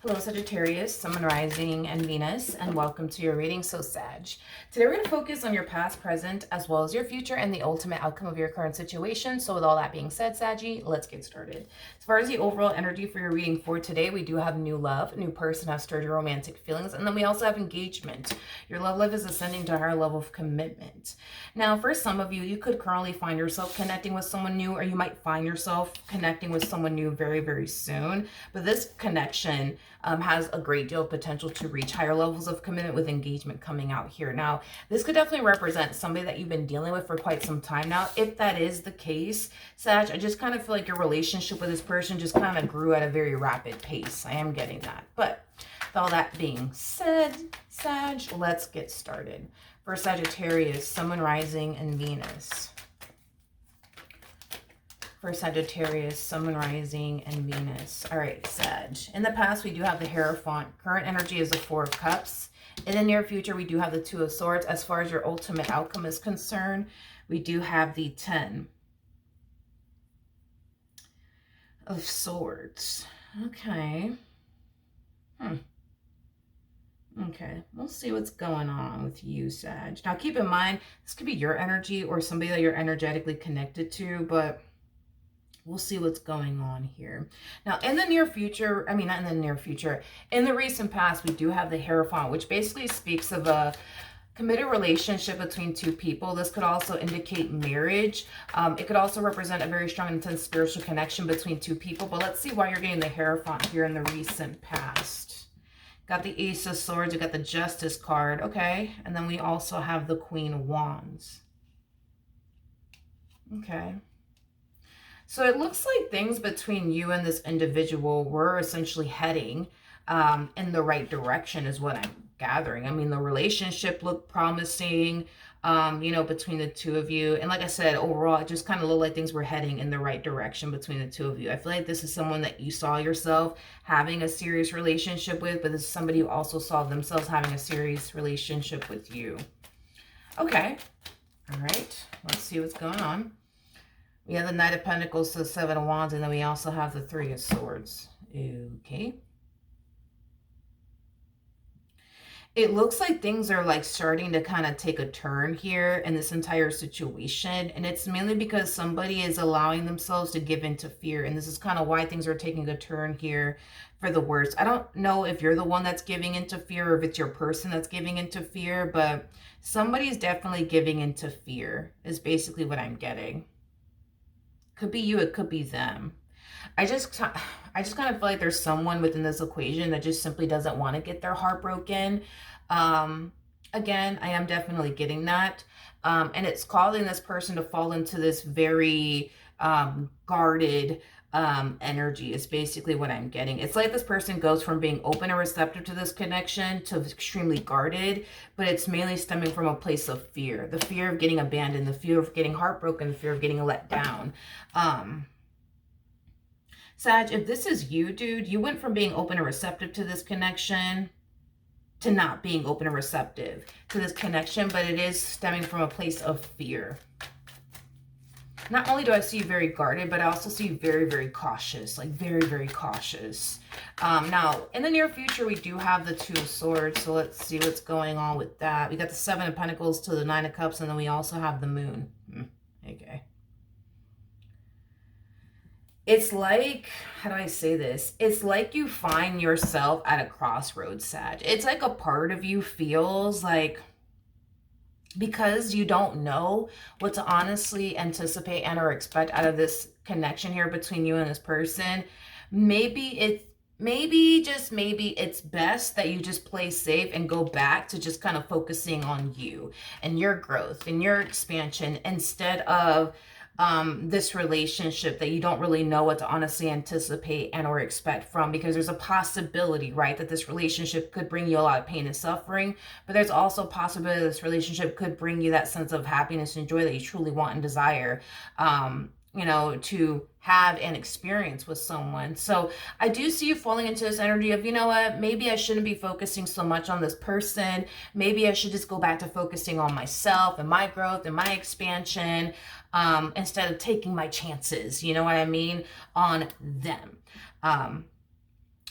Hello Sagittarius, Sun, Rising, and Venus, and welcome to your reading, So Sag. Today we're going to focus on your past, present, as well as your future and the ultimate outcome of your current situation. So with all that being said, Saggy, let's get started. As far as the overall energy for your reading for today, we do have new love, new person has stirred your romantic feelings, and then we also have engagement. Your love life is ascending to a higher level of commitment. Now, for some of you, you could currently find yourself connecting with someone new, or you might find yourself connecting with someone new very, very soon. But this connection has a great deal of potential to reach higher levels of commitment with engagement coming out here. Now, this could definitely represent somebody that you've been dealing with for quite some time now. If that is the case, Sag, I just kind of feel like your relationship with this person just kind of grew at a very rapid pace. I am getting that. But with all that being said, Sag, let's get started. For Sagittarius, Sun, Rising, and Venus. For Sagittarius, Sun, Rising, and Venus. All right, Sag. In the past, we do have the Hierophant. Current energy is the Four of Cups. In the near future, we do have the Two of Swords. As far as your ultimate outcome is concerned, we do have the Ten of Swords. Okay. Okay, we'll see what's going on with you, Sag. Now, keep in mind, this could be your energy or somebody that you're energetically connected to, but we'll see what's going on here. Now, in the near future, I mean, not in the near future, in the recent past, we do have the Hierophant, which basically speaks of a committed relationship between two people. This could also indicate marriage. It could also represent a very strong, intense spiritual connection between two people. But let's see why you're getting the Hierophant here in the recent past. Got the Ace of Swords. You got the Justice card. Okay. And then we also have the Queen of Wands. Okay. So it looks like things between you and this individual were essentially heading in the right direction is what I'm gathering. I mean, the relationship looked promising, you know, between the two of you. And like I said, overall, it just kind of looked like things were heading in the right direction between the two of you. I feel like this is someone that you saw yourself having a serious relationship with, but this is somebody who also saw themselves having a serious relationship with you. Okay. All right. Let's see what's going on. We have the Knight of Pentacles to the Seven of Wands, and then we also have the Three of Swords. Okay. It looks like things are like starting to kind of take a turn here in this entire situation. And it's mainly because somebody is allowing themselves to give into fear. And this is kind of why things are taking a turn here for the worse. I don't know if you're the one that's giving into fear or if it's your person that's giving into fear, but somebody's definitely giving into fear is basically what I'm getting. Could be you, it could be them. I just kind of feel like there's someone within this equation that just simply doesn't want to get their heart broken. Again, I am definitely getting that. And it's causing this person to fall into this very guarded energy is basically what I'm getting. It's like this person goes from being open and receptive to this connection to extremely guarded, but it's mainly stemming from a place of fear. The fear of getting abandoned, the fear of getting heartbroken, the fear of getting let down. Sag, if this is you, dude, you went from being open and receptive to this connection to not being open and receptive to this connection, but it is stemming from a place of fear. Not only do I see you very guarded, but I also see you very, very cautious, like very, very cautious. Now, in the near future, we do have the Two of Swords, so let's see what's going on with that. We got the Seven of Pentacles to the Nine of Cups, and then we also have the Moon. Okay. It's like, how do I say this? It's like you find yourself at a crossroads, Sag. It's like a part of you feels like, because you don't know what to honestly anticipate and or expect out of this connection here between you and this person, maybe just maybe it's best that you just play safe and go back to just kind of focusing on you and your growth and your expansion instead of this relationship that you don't really know what to honestly anticipate and or expect from, because there's a possibility, right, that this relationship could bring you a lot of pain and suffering, but there's also a possibility that this relationship could bring you that sense of happiness and joy that you truly want and desire, you know, to have an experience with someone. So I do see you falling into this energy of, you know what, maybe I shouldn't be focusing so much on this person. Maybe I should just go back to focusing on myself and my growth and my expansion, instead of taking my chances, you know what I mean, on them.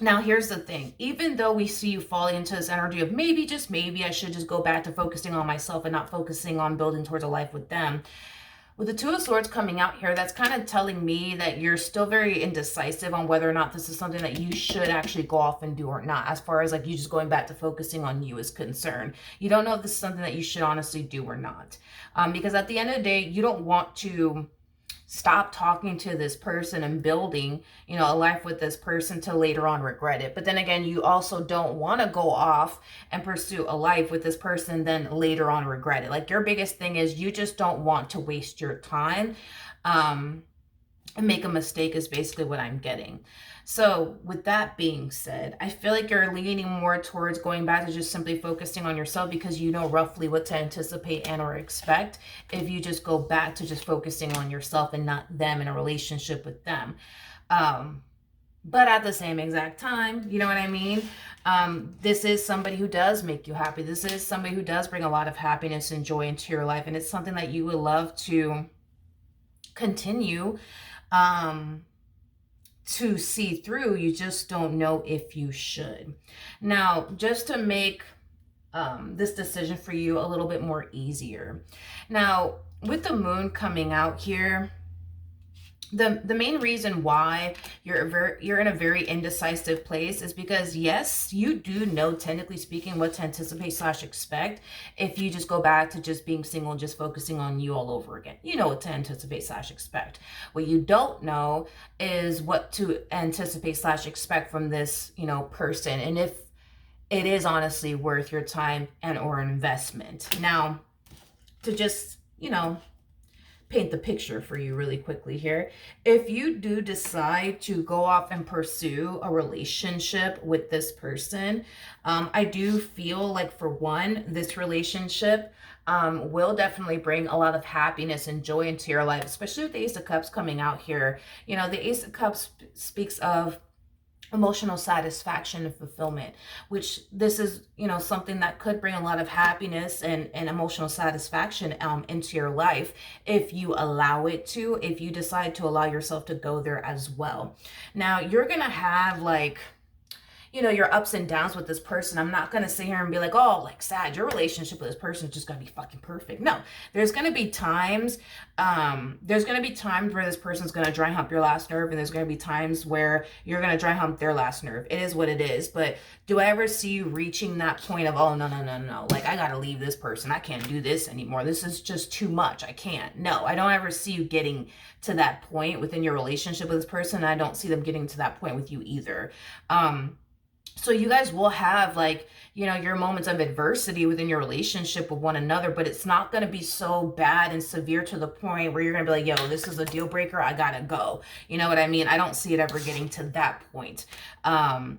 Now, here's the thing. Even though we see you falling into this energy of maybe, just maybe, I should just go back to focusing on myself and not focusing on building towards a life with them. With the Two of Swords coming out here, that's kind of telling me that you're still very indecisive on whether or not this is something that you should actually go off and do or not, as far as like you just going back to focusing on you is concerned. You don't know if this is something that you should honestly do or not. Because at the end of the day, you don't want to stop talking to this person and building, you know, a life with this person to later on regret it. But then again, you also don't want to go off and pursue a life with this person, then later on regret it. Like, your biggest thing is you just don't want to waste your time and make a mistake is basically what I'm getting. So with that being said, I feel like you're leaning more towards going back to just simply focusing on yourself, because you know roughly what to anticipate and or expect if you just go back to just focusing on yourself and not them in a relationship with them. But at the same exact time, you know what I mean? This is somebody who does make you happy. This is somebody who does bring a lot of happiness and joy into your life. And it's something that you would love to continue to see through. You just don't know if you should. Now, just to make this decision for you a little bit more easier. Now, with the moon coming out here, the main reason why you're in a very indecisive place is because, yes, you do know, technically speaking, what to anticipate / expect if you just go back to just being single and just focusing on you all over again. You know what to anticipate / expect. What you don't know is what to anticipate / expect from this, you know, person, and if it is honestly worth your time and or investment. Now, to just, you know, paint the picture for you really quickly here. If you do decide to go off and pursue a relationship with this person, I do feel like, for one, this relationship will definitely bring a lot of happiness and joy into your life, especially with the Ace of Cups coming out here. You know, the Ace of Cups speaks of emotional satisfaction and fulfillment, which this is, you know, something that could bring a lot of happiness and emotional satisfaction into your life if you allow it to, if you decide to allow yourself to go there as well. Now, you're gonna have, like, you know, your ups and downs with this person. I'm not going to sit here and be like, oh, like, Sag, your relationship with this person is just going to be fucking perfect. No, there's going to be times, where this person's going to dry hump your last nerve, and there's going to be times where you're going to dry hump their last nerve. It is what it is. But do I ever see you reaching that point of, oh, no, like, I got to leave this person. I can't do this anymore. This is just too much. I can't. No, I don't ever see you getting to that point within your relationship with this person. And I don't see them getting to that point with you either. So you guys will have, like, you know, your moments of adversity within your relationship with one another, but it's not going to be so bad and severe to the point where you're going to be like, yo, this is a deal breaker, I gotta go. You know what I mean? I don't see it ever getting to that point,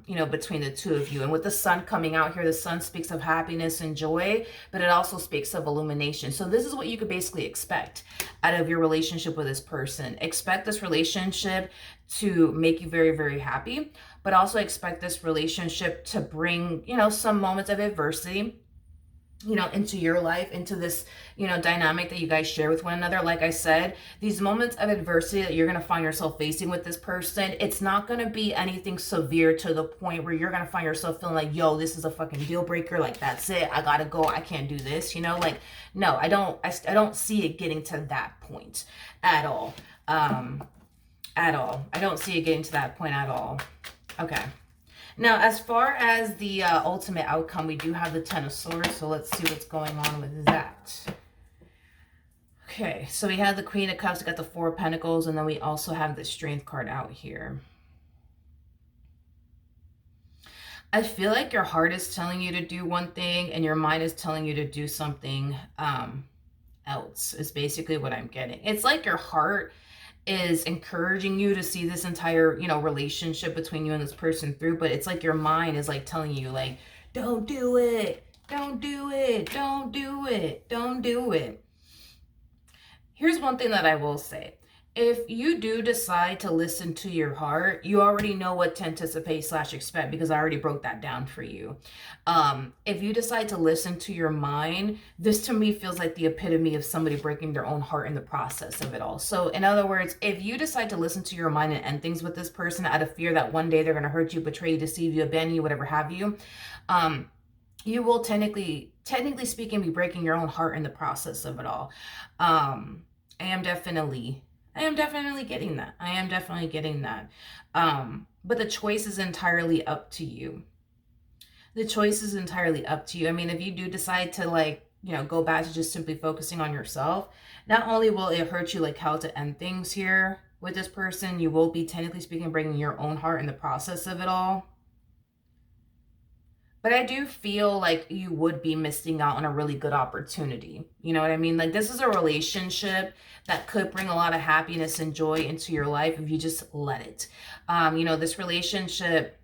you know, between the two of you. And with the sun coming out here, the sun speaks of happiness and joy, but it also speaks of illumination. So this is what you could basically expect out of your relationship with this person. Expect this relationship to make you very, very happy, but also expect this relationship to bring, you know, some moments of adversity, you know, into your life, into this, you know, dynamic that you guys share with one another. Like I said, these moments of adversity that you're going to find yourself facing with this person, it's not going to be anything severe to the point where you're going to find yourself feeling like, yo, this is a fucking deal breaker. Like, that's it. I got to go. I can't do this. You know, like, no, I don't see it getting to that point at all. At all. I don't see it getting to that point at all. Okay. Now, as far as the ultimate outcome, we do have the Ten of Swords. So let's see what's going on with that. Okay. So we have the Queen of Cups. We got the Four of Pentacles. And then we also have the Strength card out here. I feel like your heart is telling you to do one thing and your mind is telling you to do something else, is basically what I'm getting. It's like your heart is encouraging you to see this entire, you know, relationship between you and this person through, but it's like your mind is like telling you, like, don't do it, don't do it, don't do it, don't do it. Here's one thing that I will say. If you do decide to listen to your heart, you already know what to anticipate slash expect because I already broke that down for you. If you decide to listen to your mind, this to me feels like the epitome of somebody breaking their own heart in the process of it all. So, in other words, if you decide to listen to your mind and end things with this person out of fear that one day they're going to hurt you, betray you, deceive you, abandon you, whatever have you, you will technically speaking, be breaking your own heart in the process of it all. I am definitely getting that. I am definitely getting that. But the choice is entirely up to you. The choice is entirely up to you. I mean, if you do decide to, like, go back to just simply focusing on yourself, not only will it hurt you like how to end things here with this person, you will be technically speaking breaking your own heart in the process of it all. But I do feel like you would be missing out on a really good opportunity. You know what I mean? Like, this is a relationship that could bring a lot of happiness and joy into your life if you just let it. This relationship,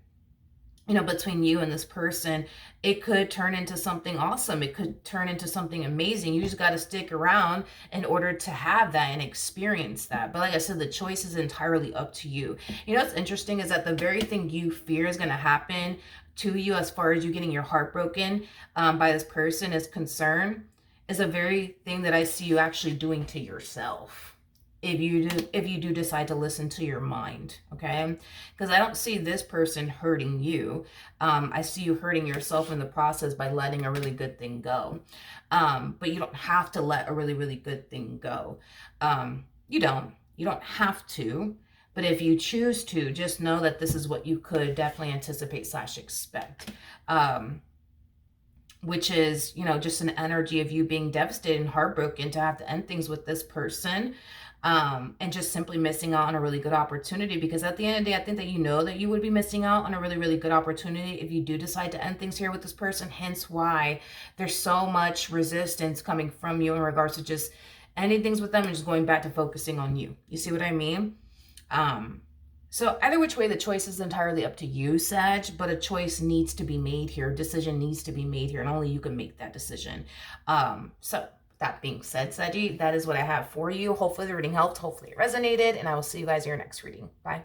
between you and this person, it could turn into something awesome. It could turn into something amazing. You just got to stick around in order to have that and experience that. But like I said, the choice is entirely up to you. What's interesting is that the very thing you fear is going to happen to you, as far as you getting your heart broken by this person is concerned, is a very thing that I see you actually doing to yourself. If you do decide to listen to your mind, okay? Because I don't see this person hurting you. I see you hurting yourself in the process by letting a really good thing go. But you don't have to let a really, really good thing go. You don't have to. But if you choose to, just know that this is what you could definitely anticipate slash expect. Which is, just an energy of you being devastated and heartbroken to have to end things with this person. And just simply missing out on a really good opportunity, because at the end of the day, I think that that you would be missing out on a really, really good opportunity if you do decide to end things here with this person. Hence why there's so much resistance coming from you in regards to just ending things with them and just going back to focusing on you. You see what I mean? So either which way, the choice is entirely up to you, Sag, but a choice needs to be made here. A decision needs to be made here, and only you can make that decision. So that being said, Saggy, that is what I have for you. Hopefully the reading helped. Hopefully it resonated, and I will see you guys in your next reading. Bye.